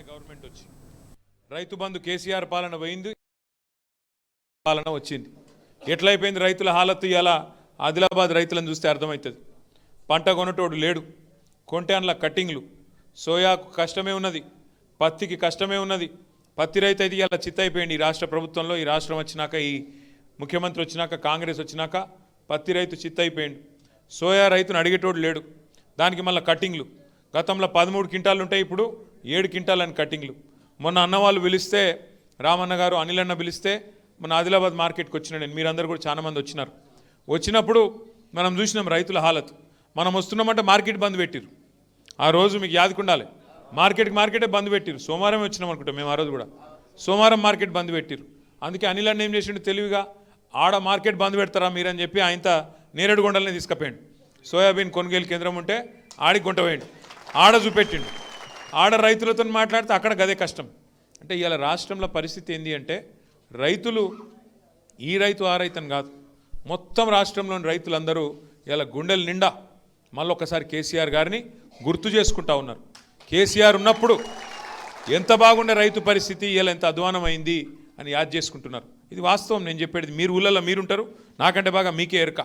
Government వచ్చి రైతు బంధు కేసీఆర్ పాలన పోయింది, పాలన వచ్చింది. ఎట్లయిపోయింది రైతుల హాలత్? ఇలా ఆదిలాబాద్ రైతులను చూస్తే అర్థమవుతుంది. పంట కొనటోడు లేడు, కొంటే అందులో కట్టింగ్లు. సోయాకు కష్టమే ఉన్నది, పత్తికి కష్టమే ఉన్నది. పత్తి రైతు అయితే ఇలా చిత్తైపోయింది. ఈ రాష్ట్ర ప్రభుత్వంలో, ఈ రాష్ట్రం వచ్చినాక, ఈ ముఖ్యమంత్రి వచ్చినాక, కాంగ్రెస్ వచ్చినాక పత్తి రైతు చిత్తైపోయింది. సోయా రైతును అడిగేటోడు లేడు, దానికి మళ్ళీ కట్టింగ్లు. గతంలో 13 క్వింటాలు ఉంటాయి, ఇప్పుడు 7 క్వింటాలు అని కట్టింగ్లు. మొన్న అన్నవాళ్ళు పిలిస్తే, రామన్న గారు అనిల్ అన్న పిలిస్తే మన ఆదిలాబాద్ మార్కెట్కి వచ్చిన నేను, మీరందరూ కూడా చాలామంది వచ్చినారు. వచ్చినప్పుడు మనం చూసినాం రైతుల హాలత్. మనం వస్తున్నామంటే మార్కెట్ బంద్ పెట్టిరు. ఆ రోజు మీకు యాదకుండాలి, మార్కెటే బంద్ పెట్టిరు. సోమవారం వచ్చినాం అనుకుంటాం మేము. ఆ రోజు కూడా సోమవారం మార్కెట్ బంద్ పెట్టిరు. అందుకే అనిల్ అన్న ఏం చేసిండు తెలివిగా, ఆడ మార్కెట్ బంద్ పెడతారా మీరని చెప్పి ఆయనతో నేరేడుగొండలనే తీసుకుపోయాడు. సోయాబీన్ కొనుగోలు కేంద్రం ఉంటే ఆడికి గుంట పోయిండు, ఆడ చూపెట్టిండు. ఆడ రైతులతో మాట్లాడితే అక్కడ గదే కష్టం. అంటే ఇవాళ రాష్ట్రంలో పరిస్థితి ఏంది అంటే, రైతులు ఈ రైతు ఆ రైతు అని కాదు, మొత్తం రాష్ట్రంలోని రైతులందరూ ఇలా గుండెల నిండా మళ్ళీ ఒకసారి కేసీఆర్ గారిని గుర్తు చేసుకుంటా ఉన్నారు. కేసీఆర్ ఉన్నప్పుడు ఎంత బాగుండే రైతు పరిస్థితి, ఇలా ఎంత అధ్వానమైంది అని యాద్ చేసుకుంటున్నారు. ఇది వాస్తవం. నేను చెప్పేది, మీరు ఊళ్ళల్లో మీరుంటారు, నాకంటే బాగా మీకే ఎరక.